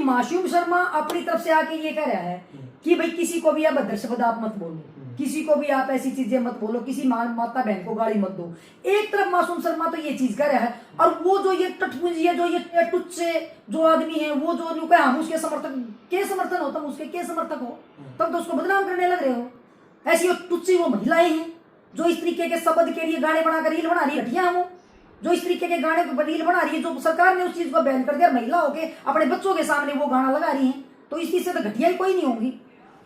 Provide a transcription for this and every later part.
मासूम शर्मा अपनी तरफ से आके ये कह रहा है कि भाई किसी को भी आप अभद्र शब्द आप मत बोलो, किसी को भी आप ऐसी चीजें मत बोलो, किसी माता बहन को गाली मत दो। एक तरफ मासूम शर्मा तो ये चीज कह रहा है, और वो जो ये टटपुंजी है, जो ये टुच्चे जो आदमी है, वो जो कहे हम उसके समर्थक के समर्थन हो, तुम उसके के समर्थक हो, तब तो उसको बदनाम करने लग रहे हो। ऐसी वो टुच्ची वो महिलाएं हैं जो इस तरीके के शब्द के लिए गाने बनाकर रील बना रही है, घटिया वो जो इस तरीके के गाने को रील बना रही है, जो सरकार ने उस चीज को बैन कर दिया, महिला होके अपने बच्चों के सामने वो गाना लगा रही है, तो इस चीज से तो घटिया ही कोई नहीं होगी।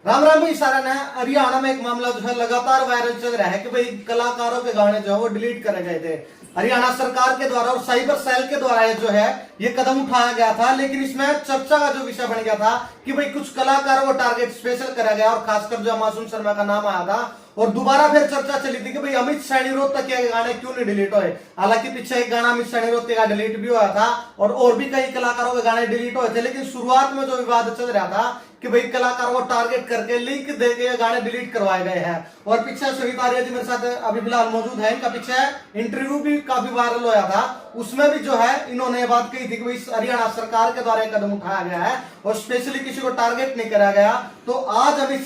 राम राम भाई सारा ना, हरियाणा में एक मामला जो है लगातार वायरल चल रहा है कि भाई कलाकारों के गाने जो है वो डिलीट करे गए थे हरियाणा सरकार के द्वारा और साइबर सेल के द्वारा जो है ये कदम उठाया गया था। लेकिन इसमें चर्चा का जो विषय बन गया था कि भाई कुछ कलाकारों को टारगेट स्पेशल करा गया और खासकर जो मासूम शर्मा का नाम आया था, और दोबारा फिर चर्चा चली थी कि भाई अमित सैनी रोहतकिया के गाने क्यों नहीं डिलीट हुए। हालांकि पीछे एक गाना अमित सैनी रोहतकिया का डिलीट भी हुआ था और भी कई कलाकारों के गाने डिलीट हुए थे, लेकिन शुरुआत में जो विवाद चल रहा था कि भाई कलाकारों को टारगेट करके लिंक देके गाने डिलीट करवाए गए हैं। और पीछे सविता आर्य जी मेरे साथ अभी फिलहाल मौजूद है, इनका पीछे इंटरव्यू भी काफी वायरल हुआ था, उसमें भी जो है इन्होंने ये बात कही थी कि भाई हरियाणा सरकार के द्वारा कदम उठाया गया है और स्पेशली किसी को टारगेट नहीं करा गया। तो आज अमित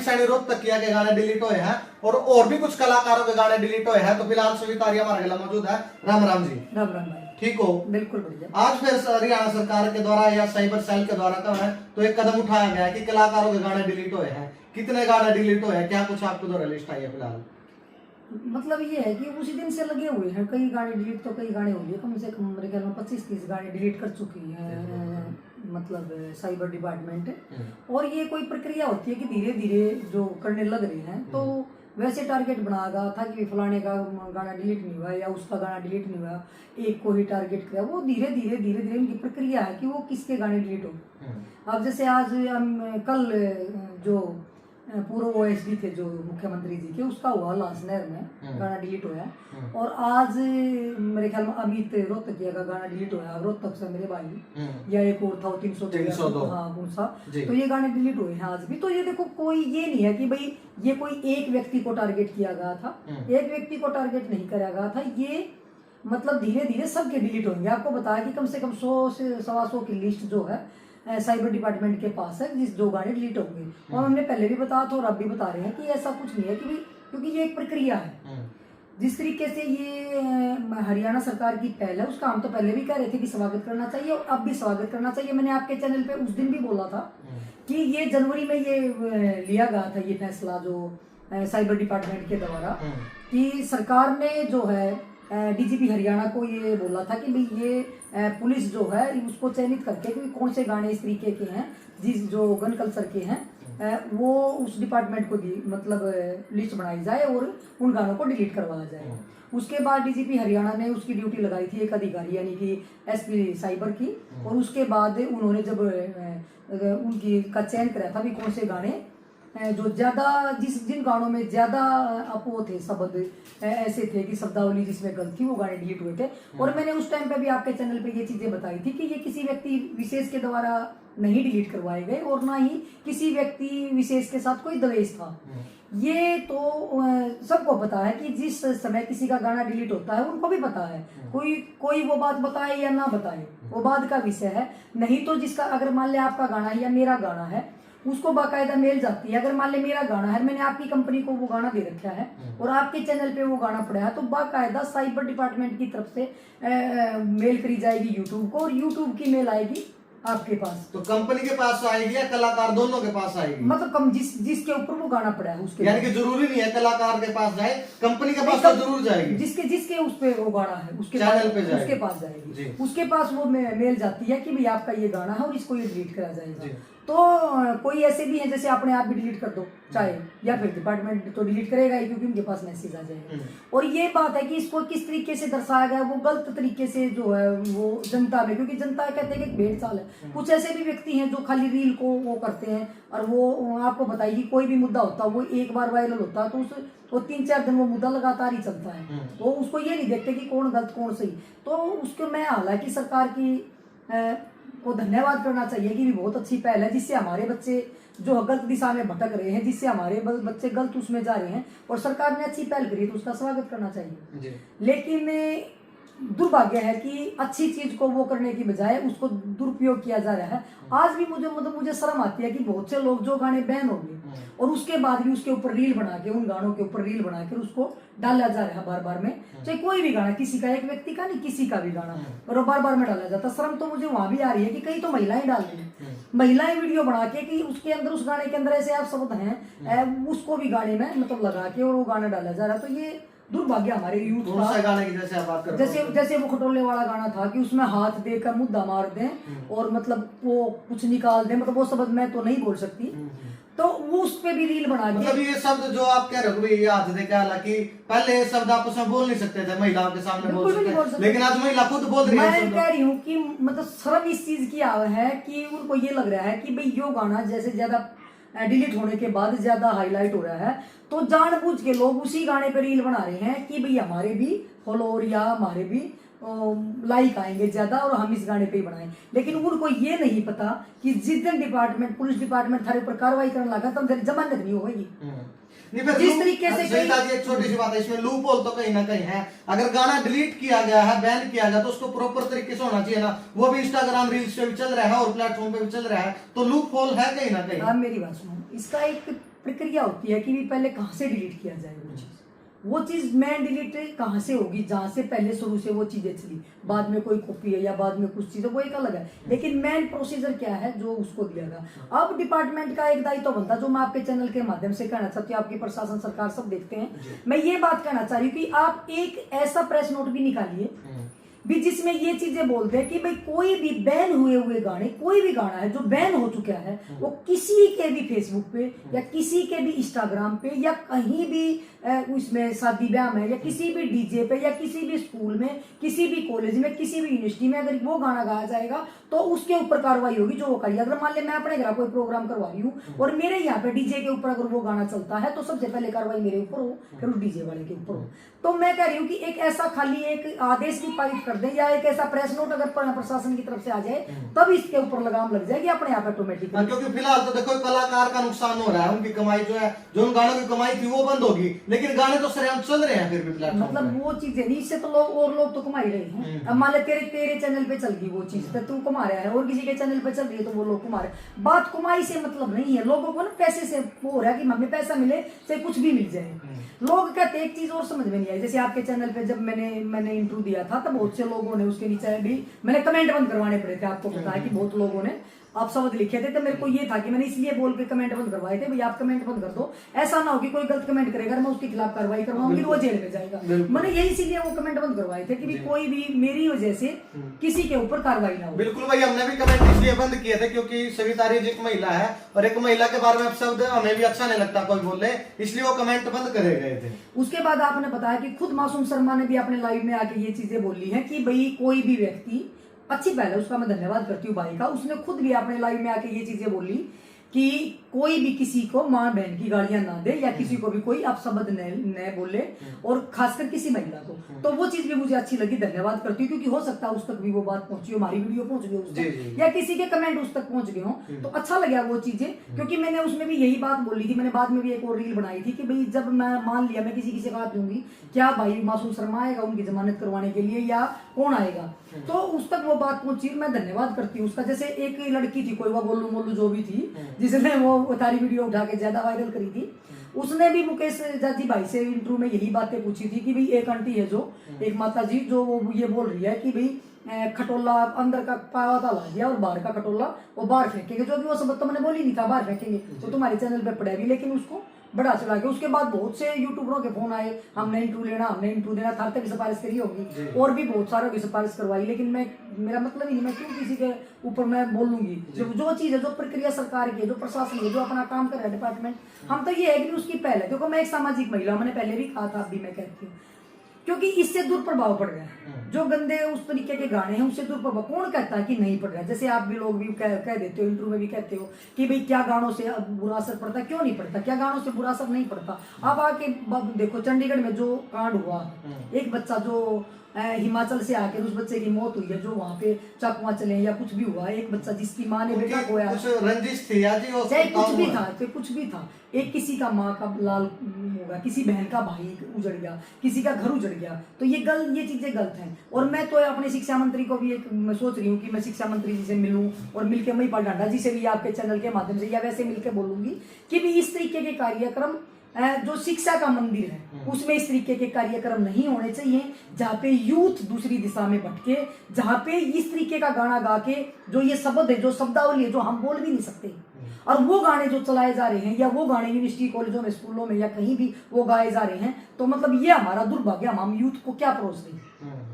सैनी रोहतकिया के गाने डिलीट हुए हैं और भी कुछ कलाकारों के गाने डिलीट हुए हैं। तो फिलहाल सविता आर्य हमारे गला मौजूद है। राम राम जी। राम राम भाई, ठीक हो? बिल्कुल बढ़िया। आज फिर हरियाणा सरकार के द्वारा या साइबर सेल के द्वारा तो है तो एक कदम उठाया गया है कि कलाकारों के गाने डिलीट हुए हैं। कितने गाने डिलीट हुए हैं, क्या कुछ आपको द्वारा लिस्ट आई है फिलहाल? मतलब ये है कि उसी दिन से लगे हुए हैं, कई गाने डिलीट तो कई गाने हो गए, कम से कम मेरे ख्याल में 25-30 गाने डिलीट कर चुकी है मतलब साइबर डिपार्टमेंट। और ये कोई प्रक्रिया होती है कि धीरे धीरे जो करने लग रहे हैं, तो वैसे टारगेट बनाया था कि फलाने का गाना डिलीट नहीं हुआ या उसका गाना डिलीट नहीं हुआ, एक को ही टारगेट किया। वो धीरे धीरे इनकी प्रक्रिया है कि वो किसके गाने डिलीट हो। अब जैसे आज हम कल जो पूर्व ओएसडी थे जो मुख्यमंत्री जी के, उसका हुआ लासनर में गाना डिलीट हुआ, और आज मेरे ख्याल में अमित रोहतकिया का गाना डिलीट हुआ, रोहतक से मेरे भाई या एक और था 302 हाँ कौन, तो ये गाने डिलीट हुए हैं आज भी। तो ये देखो, कोई ये नहीं है कि भाई ये कोई एक व्यक्ति को टारगेट किया गया था, एक व्यक्ति को टारगेट नहीं किया गया था, ये मतलब धीरे धीरे सबके डिलीट होंगे। आपको बताया कि कम से कम 100 से 125 की लिस्ट जो है साइबर डिपार्टमेंट के पास है, जिस जो गाने डिलीट होंगे। और हमने पहले भी बताया था और अब भी बता रहे हैं कि ऐसा कुछ नहीं है कि भाई, क्योंकि ये एक प्रक्रिया है। जिस तरीके से ये हरियाणा सरकार की पहल है, उसका हम तो पहले भी कह रहे थे कि स्वागत करना चाहिए और अब भी स्वागत करना चाहिए। मैंने आपके चैनल पे उस दिन भी बोला था कि ये जनवरी में ये लिया गया था ये फैसला जो साइबर डिपार्टमेंट के द्वारा, कि सरकार ने जो है डीजीपी हरियाणा को ये बोला था कि भाई ये पुलिस जो है उसको चयनित करके कि कौन से गाने इस तरीके के हैं जिस जो गन कल्चर के हैं, वो उस डिपार्टमेंट को मतलब लिस्ट बनाई जाए और उन गानों को डिलीट करवाया जाए। उसके बाद डीजीपी हरियाणा ने उसकी ड्यूटी लगाई थी एक अधिकारी यानी कि एसपी साइबर की, और उसके बाद उन्होंने जब उनकी का चयन कराया था भी कौन से गाने जो ज्यादा जिन गानों में ज्यादा अपो थे, शब्द ऐसे थे कि शब्दावली जिसमें गलत थी, वो गाने डिलीट हुए थे। और मैंने उस टाइम पे भी आपके चैनल पे ये चीजें बताई थी कि ये किसी व्यक्ति विशेष के द्वारा नहीं डिलीट करवाए गए और ना ही किसी व्यक्ति विशेष के साथ कोई द्वेष था। ये तो सबको पता है कि जिस समय किसी का गाना डिलीट होता है उनको भी पता है, कोई वो बात बताए या ना बताए वो बात का विषय है। नहीं तो जिसका अगर मान ले आपका गाना है या मेरा गाना है, उसको बाकायदा मेल जाती है। अगर मान ले मेरा गाना है, मैंने आपकी कंपनी को वो गाना दे रखा है और आपके चैनल पे वो गाना पड़ा है, तो बाकायदा साइबर डिपार्टमेंट की तरफ से मेल करी जाएगी यूट्यूब को और यूट्यूब की मेल आएगी आपके पास। तो कंपनी के पास आएगी या कलाकार दोनों के पास आएगी? मतलब कम जिसके ऊपर वो गाना पड़ा है उसके, यानी कि जरूरी नहीं है कलाकार के पास जाए, कंपनी के पास तो जरूर जाएगी। जिसके उस पे वो गाना है उसके चैनल पे जाएगी, उसके पास जाएगी, उसके पास वो मेल जाती है कि भाई आपका ये गाना है और इसको ये डिलीट करा जाएगा। तो कोई ऐसे भी हैं जैसे अपने आप भी डिलीट कर दो चाहे, या फिर डिपार्टमेंट तो डिलीट करेगा ही क्योंकि उनके पास मैसेज आ जाएगा। और ये बात है कि इसको किस तरीके से दर्शाया गया, वो गलत तरीके से जो है वो जनता में, क्योंकि जनता कहते हैं कि भेड़ चाल है। कुछ ऐसे भी व्यक्ति हैं जो खाली रील को वो करते हैं और वो आपको बताइए कोई भी मुद्दा होता है वो एक बार वायरल होता है तो 3-4 दिन वो मुद्दा लगातार ही चलता है, वो उसको ये नहीं देखते कि कौन गलत कौन सही। तो उसको मैं हालांकि सरकार की को धन्यवाद करना चाहिए कि भी बहुत अच्छी पहल है, जिससे हमारे बच्चे जो गलत दिशा में भटक रहे हैं, जिससे हमारे बच्चे गलत उसमें जा रहे हैं और सरकार ने अच्छी पहल करी तो उसका स्वागत करना चाहिए। लेकिन दुर्भाग्य है कि अच्छी चीज को वो करने की बजाय उसको दुरुपयोग किया जा रहा है। आज भी मुझे शर्म आती है कि बहुत से लोग जो गाने बैन हो गए और उसके बाद भी उसके ऊपर रील बना के, उन गानों के ऊपर रील बना के उसको डाला जा रहा है बार बार में, चाहे कोई भी गाना, किसी का, एक व्यक्ति का नहीं, किसी का भी गाना, और बार बार में डाला जाता। शर्म तो मुझे वहां भी आ रही है कि कई तो महिलाएं डाल रही है, महिलाएं वीडियो बना के कि उसके अंदर, उस गाने के अंदर ऐसे आप शब्द हैं, उसको भी गाने में मतलब लगा के और वो गाना डाला जा रहा है। तो ये दुर्भाग्य हमारे यूथ का। गाने की जैसे आप बात कर रहे हो, जैसे वो खटोले वाला गाना था कि उसमें हाथ देकर मुद्दा मार दें और मतलब वो कुछ निकाल दें, मतलब वो शब्द मैं तो नहीं बोल सकती, तो वो उस पे भी रील बना के, मतलब ये शब्द जो आप कह रहे हो ये हाथ देखा, हालांकि पहले ये शब्द आप उसमें बोल नहीं सकते थे, महिलाओं के सामने बोल सकते, लेकिन आज महिला खुद बोल रही है। मैं कह रही हूँ कि मतलब शर्म इस चीज की है कि उनको ये लग रहा है कि भाई यो गाना जैसे ज्यादा डिलीट होने के बाद ज्यादा हाईलाइट हो रहा है, तो जानबूझ के लोग उसी गाने पे रील बना रहे हैं कि भाई हमारे भी फॉलोअर या हमारे भी लाइक आएंगे ज्यादा और हम इस गाने पे ही बनाएं। लेकिन उनको ये नहीं पता कि जिस दिन डिपार्टमेंट, पुलिस डिपार्टमेंट थारे ऊपर कार्रवाई करने लगा तब जमानत नहीं होगी। जिस तरीके से एक छोटी सी बात है इसमें, लूप होल तो कहीं ना कहीं है। अगर गाना डिलीट किया गया है, बैन किया गया, तो उसको प्रॉपर तरीके से होना चाहिए ना। वो भी इंस्टाग्राम रील्स पे भी चल रहा है और प्लेटफॉर्म पे भी चल रहा है, तो लूप होल है कहीं ना कहीं। आप मेरी बात सुनो, इसका एक प्रक्रिया होती है कि पहले कहाँ से डिलीट किया जाए वो चीज मैं डिलीट कहाँ से होगी, जहाँ से पहले शुरू से वो चीजें चली, बाद में कोई कॉपी है या बाद में कुछ चीज है, वो एक अलग है। लेकिन मेन प्रोसीजर क्या है जो उसको दिया गया। अब डिपार्टमेंट का एक दायित्व बनता है, जो मैं आपके चैनल के माध्यम से कहना चाहती हूँ, आपकी प्रशासन, सरकार सब देखते हैं, मैं ये बात कहना चाह रही हूँ कि आप एक ऐसा प्रेस नोट भी निकालिए भी जिसमें ये चीजें बोलते हैं कि भाई कोई भी बैन हुए गाने, कोई भी गाना है जो बैन हो चुका है, वो किसी के भी फेसबुक पे या किसी के भी इंस्टाग्राम पे या कहीं भी उसमें शादी ब्याह में या किसी भी डीजे पे या किसी भी स्कूल में, किसी भी कॉलेज में, किसी भी यूनिवर्सिटी में अगर वो गाना गाया जाएगा तो उसके ऊपर कार्रवाई होगी जो वो करिए। अगर मान ले मैं अपने घर कोई प्रोग्राम करवा रही हूँ और मेरे यहाँ पे डीजे के ऊपर अगर वो गाना चलता है तो सबसे पहले कार्रवाई मेरे ऊपर हो, फिर उस डीजे वाले के ऊपर हो। तो मैं कह रही हूँ कि एक ऐसा खाली एक आदेश भी पारित कर दे या एक ऐसा प्रेस नोट अगर प्रशासन की तरफ से आ जाए तब इसके ऊपर लगाम लग जाएगी अपने आप ऑटोमेटिक। क्योंकि फिलहाल तो देखो कलाकार का नुकसान हो रहा है, उनकी कमाई जो है, जो उन गानों की कमाई थी वो बंद होगी, लेकिन गाने तो सरेआम चल रहे हैं फिर भी प्लेटफॉर्म। मतलब वो चीजें नहीं, इससे तो लोग और लोग तो कमा ही रहे हैं। अब मान ले तेरे चैनल पे चल गई वो चीज तो तू कमा रहा है और किसी के चैनल पे चल रही है तो वो लोग कमा रहे। बात कमाई से मतलब नहीं है, लोगों को ना पैसे से वो हो रहा है कि हमें पैसा मिले चाहे कुछ भी मिल जाए। लोग कहते एक चीज और समझ में नहीं आई, जैसे आपके चैनल पे जब मैंने इंटरव्यू दिया था तब बहुत से लोगों ने उसके नीचे भी मैंने कमेंट बंद करवाने पड़े थे। आपको पता है कि बहुत लोगों ने आप शब्द लिखे थे, तो मेरे को ये था कि मैंने इसलिए बोल के कमेंट बंद करवाए थे, भैया आप कमेंट बंद कर दो, ऐसा ना हो कि कोई गलत कमेंट करेगा मैं उसके खिलाफ कार्रवाई करवाऊंगी वो जेल में जाएगा। मैंने यही इसीलिए वो कमेंट बंद करवाए थे कि कोई भी मेरी वजह से किसी के ऊपर कार्रवाई ना हो। बिल्कुल भाई, हमने भी कमेंट इसलिए बंद किए थे क्योंकि सविता रिज एक महिला है और एक महिला के बारे में शब्द हमें भी अच्छा नहीं लगता कोई बोले, इसलिए वो कमेंट बंद करे गए थे। उसके बाद आपने बताया कि खुद मासूम शर्मा ने भी अपने लाइव में आके ये चीजें बोली है कि भाई कोई भी व्यक्ति, अच्छी पहल है उसका मैं धन्यवाद करती हूँ भाई का, उसने खुद भी अपने लाइव में आके ये चीजें बोली कि कोई भी किसी को माँ बहन की गालियां ना दे या किसी को भी कोई अपशब्द न बोले और खासकर किसी महिला को। तो वो चीज भी मुझे अच्छी लगी, धन्यवाद करती हूँ, क्योंकि हो सकता है उस तक भी वो बात पहुंची हो, हमारी वीडियो पहुंच गई उस तक या किसी के कमेंट उस तक पहुंच गए हो, तो अच्छा लगा वो चीजें। क्योंकि मैंने उसमें भी यही बात बोली थी, मैंने बाद में भी एक और रील बनाई थी कि भाई जब मैं मान लिया मैं किसी से बात दूंगी, क्या भाई मासूम शर्मा आएगा उनकी जमानत करवाने के लिए या कौन आएगा, तो उस तक वो बात पहुंची, मैं धन्यवाद करती हूँ उसका। जैसे एक लड़की थी कोई, वो गोलू मोलू जो भी थी, जिसने वो तारी वीडियो उठा के ज्यादा वायरल करी थी, उसने भी मुकेश जाजी भाई से इंटरव्यू में यही बातें पूछी थी कि भाई एक आंटी है जो एक माता जी जो वो ये बोल रही है कि भाई खटोला अंदर का पावा ला दिया और बाहर का खटोला वो बाहर फेंकेंगे, जो कि वो सब तो मैंने बोली नहीं था बाहर फेंकेंगे, तो तुम्हारे चैनल पे पड़े भी, लेकिन उसको बड़ा चला के उसके बाद बहुत से यूट्यूबरों के फोन आए, हमने इंटरव्यू लेना, हमने इंटरव्यू देना, थारते भी सिफारिश करी होगी और भी बहुत सारों की सिफारिश करवाई, लेकिन मैं मेरा मतलब ही नहीं, मैं क्यों किसी के ऊपर मैं बोलूंगी। जो चीज है, जो प्रक्रिया सरकार की है, जो प्रशासन है, जो अपना काम कर रहा है डिपार्टमेंट, हम तो ये है कि उसकी पहल है। क्योंकि मैं एक सामाजिक महिला, मैंने पहले भी कहा था, अभी मैं कहती हूँ, क्योंकि इससे दुष्प्रभाव पड़ रहा है। जो गंदे उस तरीके के गाने हैं उससे दुष्प्रभाव, कौन कहता है कि नहीं पड़ रहा है। जैसे आप भी लोग भी कह देते हो, इंटरव्यू में भी कहते हो कि भाई क्या गानों से बुरा असर पड़ता है, क्यों नहीं पड़ता, क्या गानों से बुरा असर नहीं पड़ता। आप आके देखो चंडीगढ़ में जो कांड हुआ, एक बच्चा जो हिमाचल से आकर उस बच्चे की मौत हुई है, जो वहाँ पे चाकुआ चले या कुछ भी हुआ, एक बच्चा जिसकी माँ ने बेटा खोया, कुछ रंजिश थी या जी, चाहे कुछ भी था, चाहे कुछ भी था, एक किसी का माँ का लाल होगा, किसी बहन का भाई उजड़ गया, किसी का घर उजड़ गया, तो ये चीजें गलत हैं। और मैं तो अपने शिक्षा मंत्री को भी मैं सोच रही हूँ कि मैं शिक्षा मंत्री जी से मिलूं और मिलकर महिपाल ढांडा जी से भी आपके चैनल के माध्यम से या वैसे मिलकर बोलूंगी कि भी इस तरीके के कार्यक्रम जो शिक्षा का मंदिर है उसमें इस तरीके के कार्यक्रम नहीं होने चाहिए, जहाँ पे यूथ दूसरी दिशा में भटके, जहाँ पे इस तरीके का गाना गा के जो ये शब्द है, जो शब्दावली है, जो हम बोल भी नहीं सकते, और वो गाने जो चलाए जा रहे हैं या वो गाने यूनिवर्सिटी कॉलेजों में स्कूलों में या कहीं भी वो गाए जा रहे हैं, तो मतलब ये हमारा दुर्भाग्य, हम यूथ को क्या परोस रहे हैं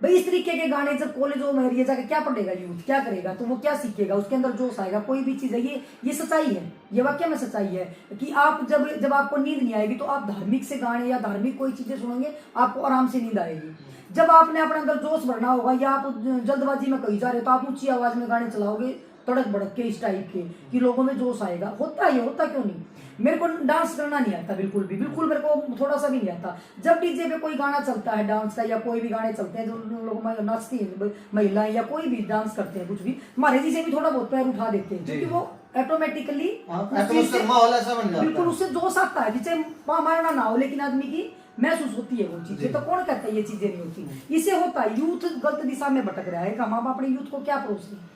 भाई। इस तरीके के गाने जब कॉलेजों में ये जाकर क्या पढ़ेगा यूथ, क्या करेगा, तो वो क्या सीखेगा, उसके अंदर जोश आएगा, कोई भी चीज है, ये सच्चाई है, ये वाकई में सच्चाई है कि आप जब आपको नींद नहीं आएगी तो आप धार्मिक से गाने या धार्मिक कोई चीजें सुनेंगे, आपको आराम से नींद आएगी। जब आपने अपने अंदर जोश भरना होगा या आप जल्दबाजी में कहीं जा रहे हो तो आप ऊंची आवाज में गाने चलाओगे तड़क भड़क के इस टाइप के कि लोगों में जोश आएगा। होता क्यों नहीं। मेरे को डांस करना नहीं आता बिल्कुल मेरे को थोड़ा सा भी नहीं आता। जब डीजे पे कोई गाना चलता है डांस का या कोई भी गाने चलते हैं जो लोग नाचती है महिलाएं या कोई भी डांस करते हैं कुछ भी, हमारे जी से भी थोड़ा बहुत पैर उठा देते हैं क्योंकि वो ऑटोमेटिकली बिल्कुल उससे जोश आता है, जिसे मारना ना हो लेकिन आदमी की महसूस होती है वो चीजें। तो कौन कहता है ये चीजें नहीं होती, इससे होता है यूथ गलत दिशा में भटक रहा है। हम अपने यूथ को क्या परोसते हैं,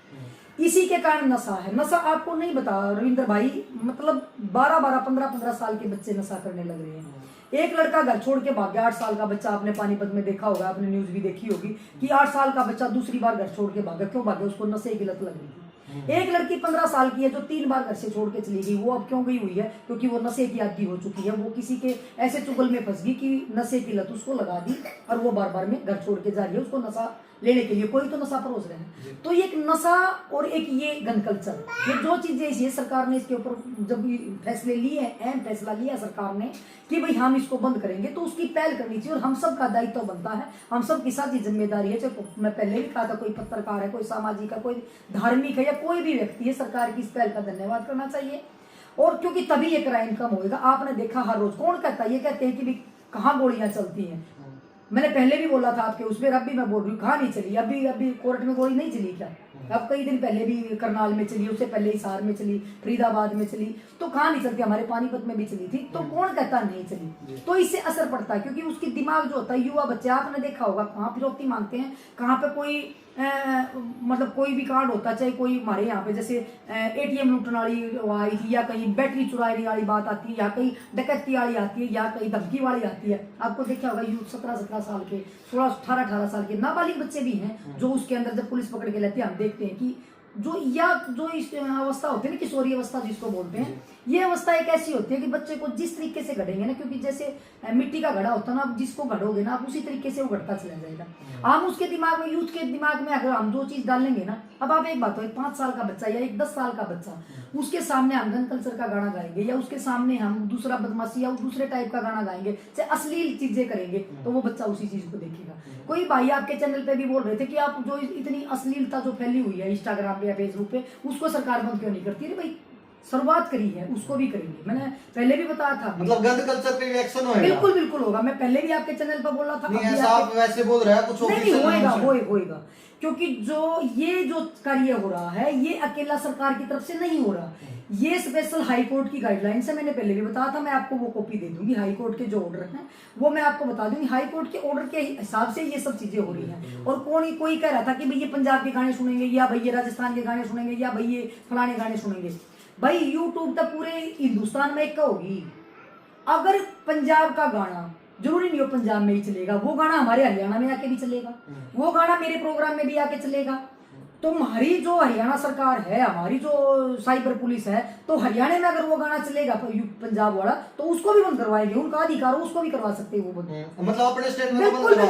इसी के कारण नशा है। नशा आपको नहीं बता रविंद्र भाई, मतलब 12-12, 15-15 साल के बच्चे नशा करने लग रहे हैं। एक लड़का घर छोड़ के भाग गया, 8 साल का बच्चा, आपने पानीपत में देखा होगा, आपने न्यूज भी देखी होगी कि 8 साल का बच्चा दूसरी बार घर छोड़ के भागा। क्यों भागा? उसको नशे की लत लग रही थी। एक लड़की 15 साल की है जो 3 बार घर से छोड़ के चली गई। वो अब क्यों गई हुई है? क्योंकि वो नशे की आदी हो चुकी है। वो किसी के ऐसे चुगल में फंस गई कि नशे की लत उसको लगा दी और वो बार बार में घर छोड़ के जा रही है उसको नशा लेने के लिए। कोई तो नशा परोस रहे हैं। तो एक नशा और एक ये गन कल्चर, ये दो चीजें ये सरकार ने इसके ऊपर जब फैसले लिए, अहम फैसला लिया सरकार ने कि भाई हम इसको बंद करेंगे, तो उसकी पहल करनी चाहिए और हम सब का दायित्व बनता है, हम सब की साथ ये जिम्मेदारी है। चाहे मैं पहले भी कहा था, कोई पत्रकार है, कोई सामाजिक है, कोई धार्मिक है या कोई भी व्यक्ति है, सरकार की इस पहल का धन्यवाद करना चाहिए। और क्योंकि तभी ये क्राइम कम होगा। आपने देखा हर रोज कौन कहता है, ये कहते हैं कि भाई कहाँ गोलियां चलती हैं। मैंने पहले भी बोला था आपके उसमें, अब भी मैं बोल रही हूँ, कहाँ नहीं चली। अभी कोर्ट में गोली नहीं चली क्या? अब कई दिन पहले भी करनाल में चली, उससे पहले हिसार में चली, फरीदाबाद में चली, तो कहाँ नहीं चलती? हमारे पानीपत में भी चली थी। तो कौन कहता नहीं चली? तो इससे असर पड़ता है क्योंकि उसकी दिमाग जो होता है, युवा बच्चे, आपने देखा होगा कहाँ फिरौती मांगते हैं, कहाँ पे कोई मतलब कोई भी कांड होता, चाहे कोई हमारे यहाँ पे जैसे ATM लूटने वाली आई थी या कहीं बैटरी चुराने वाली बात आती है या कहीं डकैती वाली आती है या कहीं धमकी वाली आती है। आपको देखा होगा यूथ 17-17 साल के, 16-18 साल के नाबालिग बच्चे भी हैं जो उसके अंदर जब पुलिस पकड़ के लेती है, हम देखते हैं कि जो इस अवस्था होती है ना, किशोरी अवस्था जिसको बोलते हैं, ये अवस्था एक ऐसी होती है कि बच्चे को जिस तरीके से गढ़ेंगे ना, क्योंकि जैसे मिट्टी का घड़ा होता है ना, आप जिसको गढ़ोगे ना, आप उसी तरीके से वो घड़ता चला जाएगा। हम उसके दिमाग में, यूथ के दिमाग में अगर हम जो चीज डालेंगे ना, अब आप एक बात हो, एक 5 साल का बच्चा या एक 10 साल का बच्चा, उसके सामने हम गन कल्चर का गाना गाएंगे या उसके सामने हम दूसरा बदमाशी या दूसरे टाइप का गाना गाएंगे, चाहे अश्लील चीजें करेंगे, तो वो बच्चा उसी चीज को देखेगा। कोई भाई आपके चैनल पे भी बोल रहे थे कि आप जो इतनी अश्लीलता जो फैली हुई है इंस्टाग्राम पे या फेसबुक पे, उसको सरकार बंद क्यों नहीं करती? अरे भाई शुरुआत करी है, उसको भी करेंगे। मैंने पहले भी बताया था, मतलब गंद कल्चर पे भी एक्शन होएगा। बिल्कुल होगा। मैं पहले भी आपके चैनल पर बोला था। नहीं, ऐसा आप वैसे बोल रहे हैं, कुछ नहीं होएगा क्योंकि जो कार्य हो रहा है ये अकेला सरकार की तरफ से नहीं हो रहा, ये स्पेशल हाई कोर्ट की गाइडलाइंस है। मैंने पहले भी बताया था, मैं आपको वो कॉपी दे दूंगी। हाई कोर्ट के जो ऑर्डर हैं वो मैं आपको बता दूंगी। हाई कोर्ट के ऑर्डर के हिसाब से ये सब चीजें हो रही हैं। और कोई कह रहा था कि भाई ये पंजाब के गाने सुनेंगे या भाई ये राजस्थान के गाने सुनेंगे या भाई ये फलाने गाने सुनेंगे। भाई यूट्यूब तक पूरे हिंदुस्तान में एक होगी। अगर पंजाब का गाना, जरूरी नहीं हो पंजाब में ही चलेगा, वो गाना हमारे हरियाणा में आके भी चलेगा, वो गाना मेरे प्रोग्राम में भी आके चलेगा। तो हमारी जो हरियाणा सरकार है, हमारी जो साइबर पुलिस है, तो हरियाणा में अगर वो गाना चलेगा पंजाब वाला, तो उसको भी बंद करवाएंगे। उनका अधिकार हो, उसको भी करवा सकते हैं वो बंद। मतलब अपने स्टेट में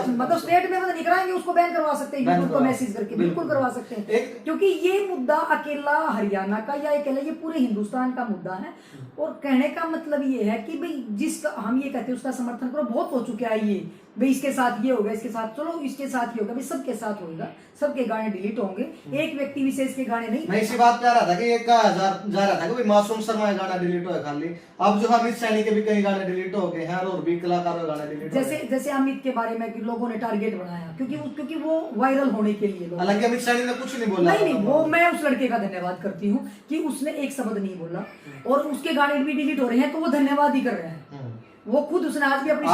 मतलब स्टेट में बंद नहीं कराएंगे, उसको बैन करवा सकते हैं यूट्यूब को मैसेज करके, बिल्कुल करवा सकते हैं। क्योंकि ये मुद्दा अकेला हरियाणा का या अकेला ये पूरे हिंदुस्तान का मुद्दा है। और कहने का मतलब ये है कि भाई जिसका हम ये कहते हैं उसका समर्थन करो। बहुत हो चुका है ये भाई इसके साथ ये होगा, इसके साथ चलो इसके साथ ये होगा, भाई सबके साथ होगा, सबके गाने डिलीट होंगे, एक व्यक्ति विशेष के गाने नहीं। मैं इसी बात पे आ रहा था कि ये कहा जा रहा था कि भाई मासूम शर्मा का गाना डिलीट हुआ खाली, अब जो अमित सैनी के भी कई गाने डिलीट हो गए हैं और भी कलाकारों के गाने डिलीट जैसे अमित के बारे में लोगों ने टारगेट बनाया क्योंकि वो वायरल होने के लिए। हालांकि अमित सैनी ने कुछ नहीं बोला। नहीं, वो मैं उस लड़के का धन्यवाद करती हूँ कि उसने एक शब्द नहीं बोला और उसके गाने भी डिलीट हो रहे हैं तो वो धन्यवाद ही कर रहे हैं। वो खुद उसने आज भी अपनी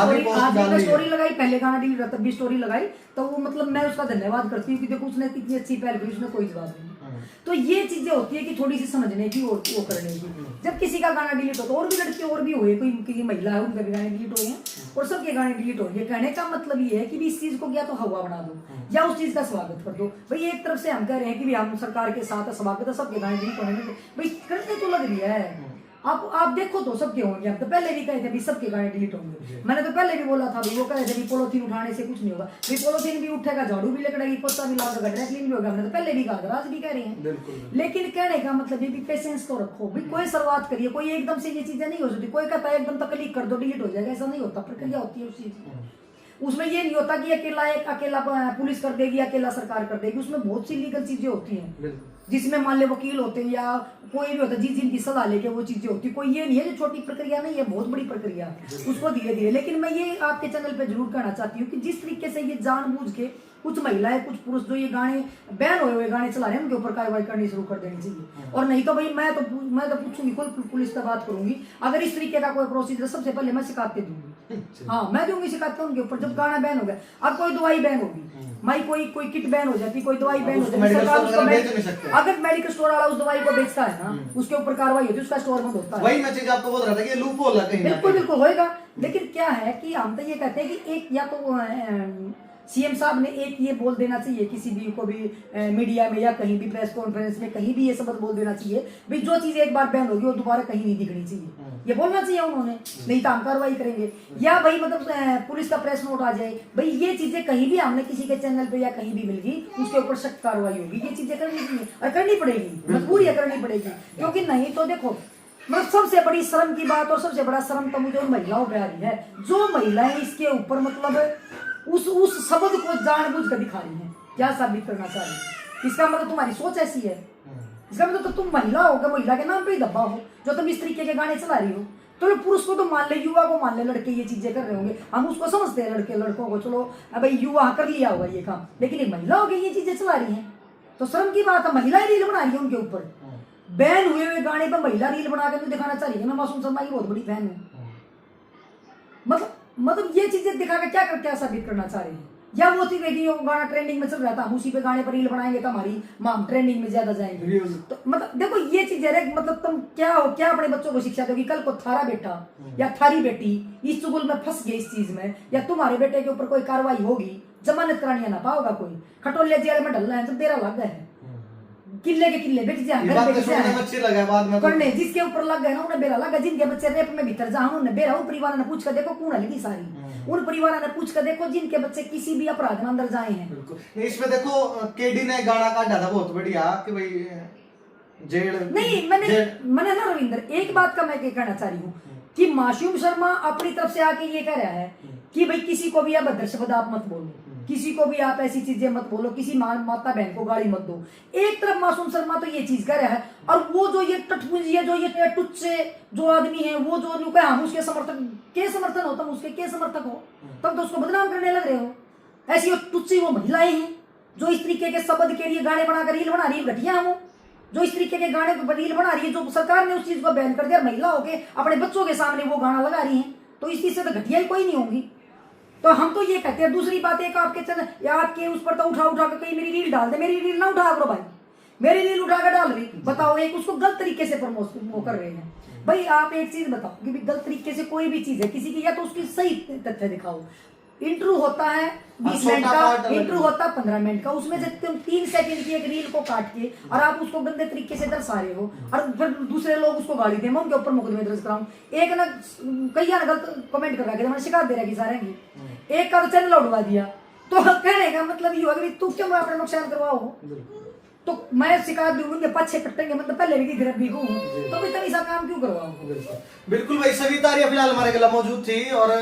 स्टोरी लगाई, पहले गाना डिलीट हुआ तब भी स्टोरी लगाई, तो वो मतलब मैं उसका धन्यवाद करती हूँ कि देखो उसने कितनी अच्छी पहल की, उसने कोई जवाब नहीं। तो ये चीजें होती है कि थोड़ी सी समझने की और वो करने की। जब किसी का गाना डिलीट हो तो और भी लड़के और भी हुए, कोई महिला है उनके भी गाने डिलीट हुए हैं और सबके गाने डिलीट हो गए। कहने का मतलब ये है कि भी इस चीज को या तो हवा बना दो या उस चीज का स्वागत कर दो। भाई एक तरफ से हम कह रहे हैं कि भी हम सरकार के साथ स्वागत है, सबके गाने डिलीट होने में भाई करने तो लग रही है। आप देखो तो सबके होंगे, आप तो पहले भी कहे थे भी सबके गाने डिलीट होंगे। मैंने तो पहले भी बोला था भी, वो कहे थे भी पोलोथीन उठाने से कुछ नहीं होगा, भी पोलोथीन भी उठेगा, झाड़ू भी लकड़ेगी, पोस्ता भी लागा, गड्ढा क्लीन भी होगा। हमने तो पहले भी कहा था, आज भी कह रहे हैं। लेकिन कहने का मतलब ये भी पेशेंस तो रखो भाई, कोई शुरुआत करिए, कोई एकदम से ये चीजें नहीं हो सकती। कोई कहता है एकदम तक क्लिक कर दो डिलीट हो जाएगा, ऐसा नहीं होता, प्रक्रिया होती है उस चीज की। उसमें ये नहीं होता कि अकेला पुलिस कर देगी, अकेला सरकार कर देगी। उसमें बहुत सी लीगल चीजें होती हैं जिसमें मान ले वकील होते हैं या कोई भी होता है जिनकी सलाह लेके वो चीजें होती है। कोई ये नहीं है जो छोटी प्रक्रिया नहीं है, बहुत बड़ी प्रक्रिया है, उसको धीरे धीरे। लेकिन मैं ये आपके चैनल पे जरूर कहना चाहती हूँ कि जिस तरीके से ये जानबूझ के कुछ महिलाएं कुछ पुरुष जो ये गाने बैन हुए गाने चला रहे हैं उनके ऊपर कार्रवाई करनी शुरू कर देनी चाहिए। और नहीं तो भाई मैं तो पूछूंगी, कोई पुलिस से बात करूंगी, अगर इस तरीके का कोई प्रोसीजर सबसे पहले मैं शिकायतें दूंगी। हाँ, मैं दूंगी शिकायतें उनके ऊपर जब गाना बैन हो गया। अब कोई दवाई बैन होगी, भाई कोई किट बैन हो जाती, कोई दवाई बैन हो जाती, अगर मेडिकल स्टोर वाला उस दवाई को बेचता है ना उसके ऊपर कार्रवाई होती है, उसका स्टोर बंद होता है। वही मैं चीज आपको बोल रहा था कि लूप होल है। बिल्कुल होएगा। लेकिन क्या है कि हम तो ये कहते हैं कि एक या तो सीएम साहब ने एक ये बोल देना चाहिए किसी भी को भी मीडिया में या कहीं भी प्रेस कॉन्फ्रेंस में कहीं भी ये शब्द बोल देना चाहिए भाई जो चीज एक बार बैन होगी वो दोबारा कहीं नहीं दिखनी चाहिए, ये बोलना चाहिए उन्होंने, नहीं तो हम कार्रवाई करेंगे। या भाई मतलब पुलिस का प्रेस नोट आ जाए भाई ये चीजें कहीं भी हमने किसी के चैनल पे या कहीं भी मिल गई उसके ऊपर सख्त कार्रवाई होगी। ये चीजें करनी चाहिए और करनी पड़ेगी, मजबूरी है करनी पड़ेगी। क्योंकि नहीं तो देखो मतलब सबसे बड़ी शर्म की बात और सबसे बड़ा शर्म तो मुझे उन महिलाओं पे आ रही है जो महिलाएं इसके ऊपर मतलब उस शब्द को जानबूझ कर दिखा रही हैं। क्या साबित करना चाह रही है? इसका मतलब तुम्हारी सोच ऐसी है, इसका मतलब तो तुम महिला हो, महिला के नाम पे ही दबा हो जो तुम इस तरीके के गाने चला रही हो। तो पुरुष को तो मान ले, युवा को मान ले, लड़के ये चीजें कर रहे होंगे, हम उसको समझते हैं लड़कों को, चलो भाई युवा कर लिया होगा ये काम, लेकिन ये महिला हो गई ये चीजें चला रही है तो शर्म की बात है। महिलाएं रील बना रही है उनके ऊपर, बैन हुए गाने पर महिला रील बना के दिखाना चाह रही है। मैं मासूम शर्मा की बहुत बड़ी फैन हूँ। मतलब ये चीजें दिखा के क्या साबित करना चाह रहे हैं? या वो थी कि गाना ट्रेंडिंग में चल रहा था, हम उसी पे गाने पर रील बनाएंगे तो हमारी माम ट्रेंडिंग में ज्यादा जाएंगे। तो मतलब देखो ये चीज है, मतलब तुम क्या अपने बच्चों को शिक्षा दोगी? कल को थारा बेटा या थारी बेटी इस चुगल में फंस गई इस चीज में, या तुम्हारे बेटे के ऊपर कोई कार्रवाई होगी, जमानत करानी ना पाओगा कोई, खटोले जेल में डलना है, जब तेरा लग गया है किले के किले बेच करने जिसके ऊपर लग गए ना उन्हें बेरा लगा, जिनके बच्चे रेप में भीतर जा उन्हें बेरा, उन परिवार ने पूछ कर देखो कौन लगी सारी, उन परिवार ने पूछ कर देखो जिनके बच्चे किसी भी अपराध में अंदर जाए हैं। इसमें देखो केडी ने गाना काटा था बहुत बढ़िया कि भाई जेल नहीं, मैंने ना रविंदर एक बात का मैं कहना चाह रही हूँ कि मासूम शर्मा अपनी तरफ से आके ये कह रहा है कि भाई किसी को भी अभद्र शब्द आप मत बोलो, किसी को भी आप ऐसी चीजें मत बोलो, किसी माता बहन को गाली मत दो। एक तरफ मासूम शर्मा तो ये चीज कर रहा है और वो जो ये टटपुंजी है, जो ये टुच्चे जो आदमी है, वो जो नुका हम उसके समर्थन हो, तुम उसके के समर्थक हो, तब तो उसको बदनाम करने लग रहे हो। ऐसी वो टुच्ची वो महिलाएं हैं जो इस तरीके के शब्द के लिए गाने बनाकर रील बना रही है, घटिया वो जो इस तरीके के गाने पर रील बना रही है, जो सरकार ने उस चीज को बैन कर दिया, महिला होके अपने बच्चों के सामने वो गाना लगा रही है, तो इस चीज से तो घटिया ही कोई नहीं होंगी। तो हम तो ये कहते हैं। दूसरी बात एक आपके चैनल या आपके उस पर तो उठा के कहीं मेरी रील डाल दे, मेरी रील ना उठा करो भाई, मेरी रील उठा कर डाल रही, बताओ एक उसको गलत तरीके से प्रमोट कर रहे हैं। भाई आप एक चीज बताओ कि गलत तरीके से कोई भी चीज है किसी की, या तो उसकी सही तथ्य दिखाओ। इंटरव्यू होता है 20 मिनट का, इंटरव्यू होता है 15 मिनट का, उसमें से तुम 3 सेकंड की एक रील को काट के और आप उसको गंदे तरीके से दर्शा रहे हो और फिर दूसरे लोग उसको गाली दे, मैं उनके ऊपर मुकदमे दर्ज कराऊं। एक ना कई गलत कमेंट कर रहा है, मैंने शिकायत दे रहा है कि सारे की, एक का तो चैनल उड़वा दिया, तो कहने का मतलब ये होगा कि तू क्यों अपना नुकसान करवाओ, तो मैं शिकायत दूंगी, पीछे कटेंगे, मतलब पहले भी गिरफ्त भी हूँ, तो भी तभी सा काम क्यों करवाऊं? बिल्कुल भाई, सभी तारियां फिलहाल हमारे गला मौजूद थी और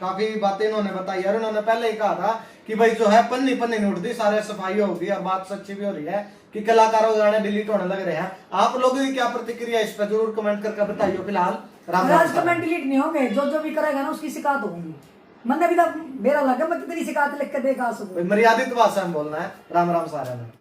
काफी बातें इन्होंने बताई और इन्होंने पहले ही कहा था कि भाई जो है पन्नी पन्नी नहीं उठती, सारे सफाई होगी। अब बात सच्ची भी हो रही है कि कलाकारों के गाने डिलीट होने लग रहे हैं। आप लोगों की क्या प्रतिक्रिया इस पर जरूर कमेंट करके बताइए। फिलहाल राम राम। आज कमेंट डिलीट नहीं होंगे, जो भी करेगा ना उसकी शिकायत होगी। मैंने भी मेरा लगा मैं कितनी शिकायत लिख के देखा सकूं। मर्यादित भाषा में बोलना है। राम राम सारे में।